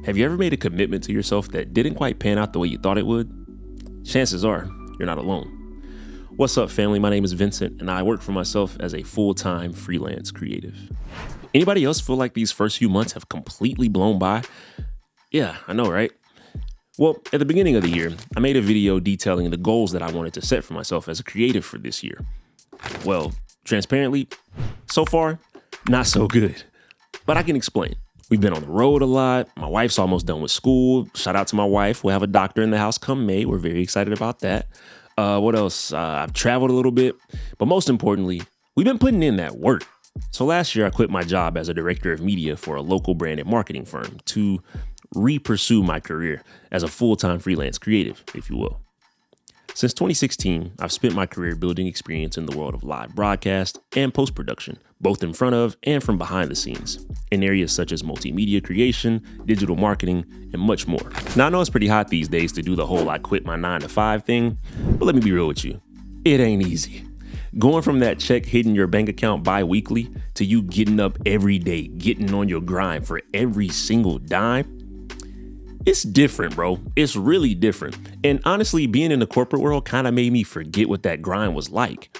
Have you ever made a commitment to yourself that didn't quite pan out the way you thought it would? Chances are you're not alone. What's up, family? My name is Vincent, and I work for myself as a full-time freelance creative. Anybody else feel like these first few months have completely blown by? Yeah, I know, right? Well, at the beginning of the year, I made a video detailing the goals that I wanted to set for myself as a creative for this year. Well, transparently, so far, not so good. But I can explain. We've been on the road a lot. My wife's almost done with school. Shout out to my wife. We'll have a doctor in the house come May. We're very excited about that. What else? I've traveled a little bit. But most importantly, we've been putting in that work. So last year, I quit my job as a director of media for a local branded marketing firm to re-pursue my career as a full-time freelance creative, if you will. Since 2016, I've spent my career building experience in the world of live broadcast and post-production, both in front of and from behind the scenes, in areas such as multimedia creation, digital marketing, and much more. Now, I know it's pretty hot these days to do the whole I quit my 9-to-5 thing, but let me be real with you. It ain't easy. Going from that check hitting your bank account bi-weekly to you getting up every day, getting on your grind for every single dime, it's different, bro. It's really different. And honestly, being in the corporate world kind of made me forget what that grind was like.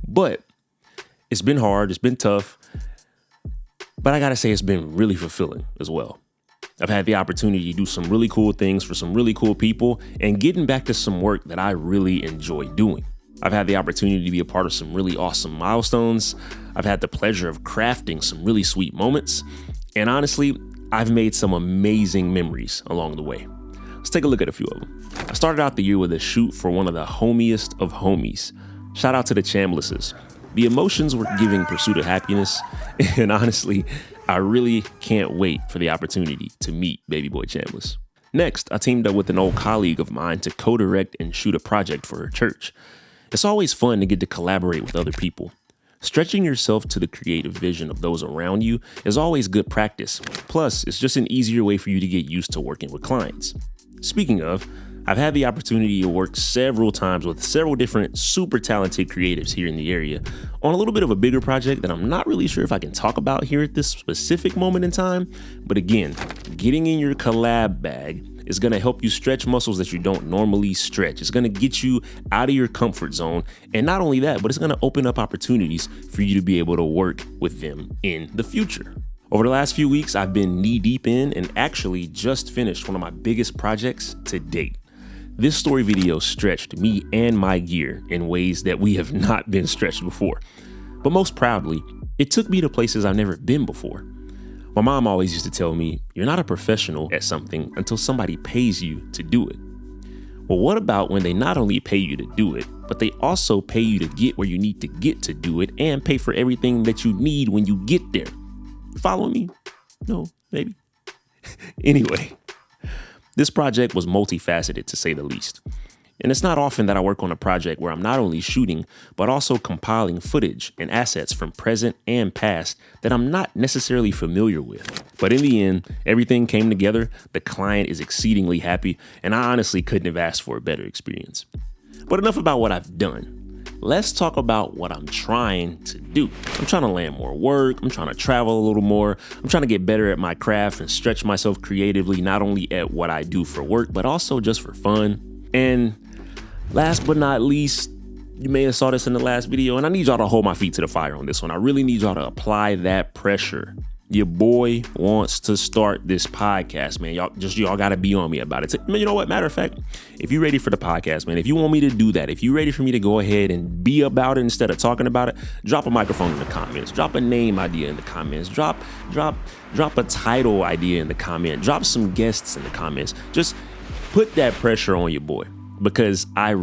But it's been hard. It's been tough. But I got to say, it's been really fulfilling as well. I've had the opportunity to do some really cool things for some really cool people and getting back to some work that I really enjoy doing. I've had the opportunity to be a part of some really awesome milestones. I've had the pleasure of crafting some really sweet moments. And honestly, I've made some amazing memories along the way. Let's take a look at a few of them. I started out the year with a shoot for one of the homiest of homies. Shout out to the Chamblises. The emotions were giving pursuit of happiness. And honestly, I really can't wait for the opportunity to meet baby boy Chambliss. Next, I teamed up with an old colleague of mine to co-direct and shoot a project for her church. It's always fun to get to collaborate with other people. Stretching yourself to the creative vision of those around you is always good practice. Plus, it's just an easier way for you to get used to working with clients. Speaking of, I've had the opportunity to work several times with several different super talented creatives here in the area on a little bit of a bigger project that I'm not really sure if I can talk about here at this specific moment in time. But again, getting in your collab bag is going to help you stretch muscles that you don't normally stretch. It's going to get you out of your comfort zone. And not only that, but it's going to open up opportunities for you to be able to work with them in the future. Over the last few weeks, I've been knee deep in and actually just finished one of my biggest projects to date. This story video stretched me and my gear in ways that we have not been stretched before. But most proudly, it took me to places I've never been before. My mom always used to tell me, you're not a professional at something until somebody pays you to do it. Well, what about when they not only pay you to do it, but they also pay you to get where you need to get to do it and pay for everything that you need when you get there? Follow me? No, maybe. Anyway, this project was multifaceted to say the least. And it's not often that I work on a project where I'm not only shooting, but also compiling footage and assets from present and past that I'm not necessarily familiar with. But in the end, everything came together. The client is exceedingly happy, and I honestly couldn't have asked for a better experience. But enough about what I've done. Let's talk about what I'm trying to do. I'm trying to land more work. I'm trying to travel a little more. I'm trying to get better at my craft and stretch myself creatively, not only at what I do for work, but also just for fun. And last but not least, you may have saw this in the last video, and I need y'all to hold my feet to the fire on this one. I really need y'all to apply that pressure. Your boy wants to start this podcast, man. Y'all got to be on me about it. You know what? Matter of fact, if you're ready for the podcast, man, if you want me to do that, if you're ready for me to go ahead and be about it instead of talking about it, drop a microphone in the comments. Drop a name idea in the comments. Drop a title idea in the comment. Drop some guests in the comments. Just put that pressure on your boy, because I've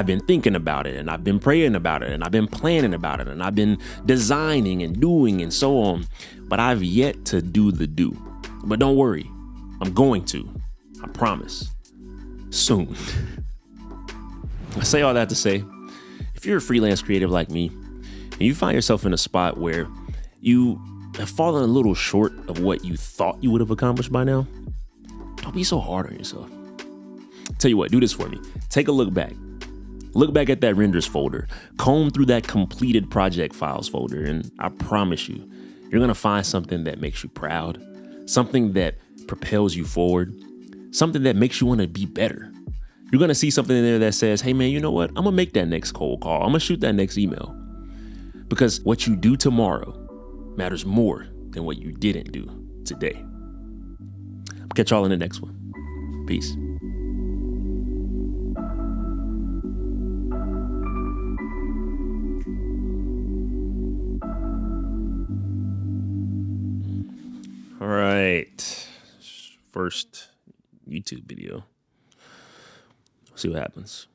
been thinking about it, and I've been praying about it, and I've been planning about it, and I've been designing and doing and so on. But I've yet to do the do. But don't worry, I'm going to. I promise. Soon. I say all that to say, if you're a freelance creative like me, and you find yourself in a spot where you have fallen a little short of what you thought you would have accomplished by now, don't be so hard on yourself. Tell you what, do this for me. Take a look back. Look back at that renders folder, comb through that completed project files folder, and I promise you, you're going to find something that makes you proud, something that propels you forward, something that makes you want to be better. You're going to see something in there that says, hey man, you know what? I'm going to make that next cold call. I'm going to shoot that next email. Because what you do tomorrow matters more than what you didn't do today. I'll catch y'all in the next one. Peace. All right. First YouTube video. See what happens.